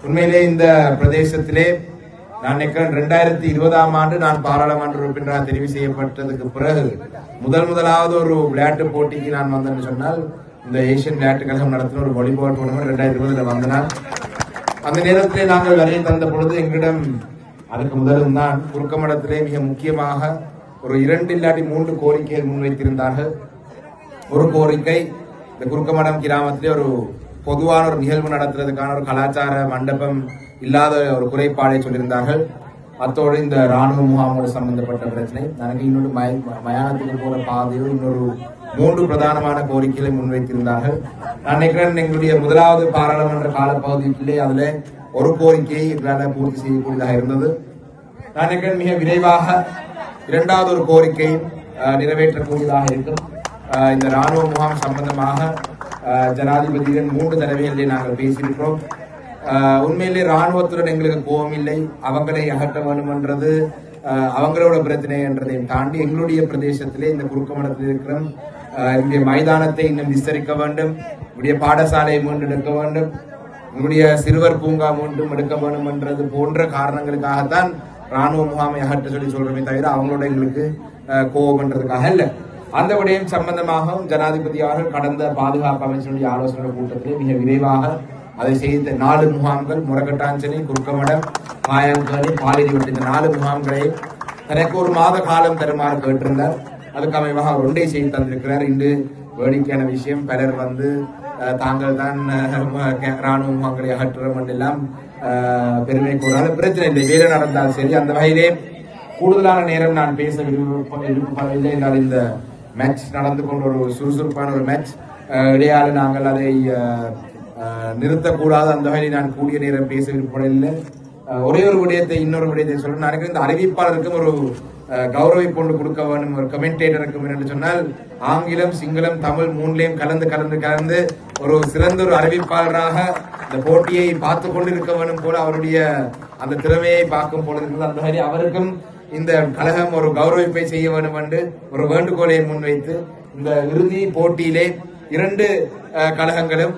உண்மையிலே இந்த பிரதேசத்திலே நான் நினைக்கிறேன் 2020ஆம் ஆண்டு நான் பாராளுமன்ற உறுப்பினராக தெரிவு செய்யப்பட்டதுக்கு பிறகு முதலாவது ஒரு விளையாட்டு போட்டிக்கு நான் வந்தேன்னு சொன்னால் இந்த ஏசியன் விளையாட்டு கழகம் நடத்தின ஒரு வாலிபால் டூர்னமெண்ட் 2020 வந்தனால் அந்த நேரத்திலே நாங்கள் வரையை தந்த பொழுது எங்களிடம் அதுக்கு முதலும் தான் குறுக்கமடத்திலே மிக முக்கியமாக ஒரு 2 இல்லாட்டி 3 கோரிக்கைகள் முன்வைத்திருந்தார்கள். ஒரு கோரிக்கை இந்த குறுக்கமடம் கிராமத்திலே ஒரு பொதுவான ஒரு நிகழ்வு நடத்துறதுக்கான ஒரு கலாச்சார மண்டபம் இல்லாத ஒரு குறைபாடை சொல்லியிருந்தார்கள். அத்தோடு இந்த ராணுவ முகாமோடு சம்பந்தப்பட்ட பிரச்சனை, எனக்கு இன்னொரு மயானத்துக்கு போற பாதையோ இன்னொரு 3 பிரதானமான கோரிக்கைகளை முன்வைத்திருந்தார்கள். நான் நினைக்கிறேன் எங்களுடைய முதலாவது பாராளுமன்ற காலப்பகுதியிலே அதுல ஒரு கோரிக்கையை எங்களால் பூர்த்தி செய்யக்கூடியதாக இருந்தது. நான் நினைக்கிறேன் மிக விரைவாக 2வது ஒரு கோரிக்கை நிறைவேற்றக்கூடியதாக இருக்கும். இந்த ராணுவ முகாம் சம்பந்தமாக ஜனாதிபதியுடன் 3 தடவைகளிலே நாங்கள் பேசியிருக்கிறோம். உண்மையிலே ராணுவத்துடன் எங்களுக்கு கோபம் இல்லை, அவங்களை அகற்ற வேண்டும் என்றது அவங்களோட பிரச்சனை என்றதையும் தாண்டி எங்களுடைய பிரதேசத்திலே இந்த குறுக்கமடத்தில் இருக்கிற இங்கே மைதானத்தை இன்னும் விஸ்தரிக்க வேண்டும், இவருடைய பாடசாலையை மீண்டும் எடுக்க வேண்டும், உங்களுடைய சிறுவர் பூங்கா மீண்டும் எடுக்க வேண்டும் என்றது போன்ற காரணங்களுக்காகத்தான் ராணுவ முகாமை அகற்ற சொல்லி சொல்றமே தவிர அவங்களோட எங்களுக்கு கோபம் என்றதுக்காக இல்லை. அந்த விடயம் சம்பந்தமாகவும் ஜனாதிபதி அவர்கள் கடந்த பாதுகாப்பு அமைச்சருடைய ஆலோசனை கூட்டத்திலே மிக விரைவாக அதை செய்த 4 முகாம்கள் முரகட்டாஞ்சனி, குறுக்கமடம், காயங்கனி, பாலிடிவட்டி இந்த 4 முகாம்களை தனக்கு ஒரு மாத காலம் தருமாறு கேட்டிருந்தார். அதுக்கு அமைவாக அவர் ஒன்றை செய்து தந்திருக்கிறார். இன்று வேடிக்கையான விஷயம், பலர் வந்து தாங்கள் தான் ராணுவ முகாம்களை அகற்றுறோம் எல்லாம் பெருமை கூறாலும் பிரச்சனை இல்லை, வேலை நடந்தால் சரி. அந்த வகையிலே கூடுதலான நேரம் நான் பேச விருப்பப்படவில்லை என்றால் இந்த மேட்ச் நடந்து கொண்ட ஒரு சுறுசுறுப்பான ஒரு மேட்ச் இடையால நாங்கள் அதை நிறுத்தக்கூடாது. அந்த வகையில் நான் கூடிய நேரம் பேச விருப்பப்படவில்லை. ஒரே ஒரு விடயத்தை இன்னொரு விடயத்தை சொல்ல நான் இந்த அறிவிப்பாளருக்கும் ஒரு கௌரவிப்பு கொண்டு கொடுக்க வேண்டும், ஒரு கமெண்டேட்டருக்கும் என்று சொன்னால் ஆங்கிலம், சிங்களம், தமிழ் 3லையும் கலந்து ஒரு சிறந்த ஒரு அறிவிப்பாளராக இந்த போட்டியை பார்த்து கொண்டு இருக்க வேண்டும் போல அவருடைய அந்த திறமையை பார்க்கும் போல இருக்கிறது. அந்த மாதிரி அவருக்கும் இந்த கழகம் ஒரு கௌரவிப்பை செய்ய வேண்டும் என்று ஒரு வேண்டுகோளை முன்வைத்து இந்த இறுதி போட்டியிலே 2 கழகங்களும்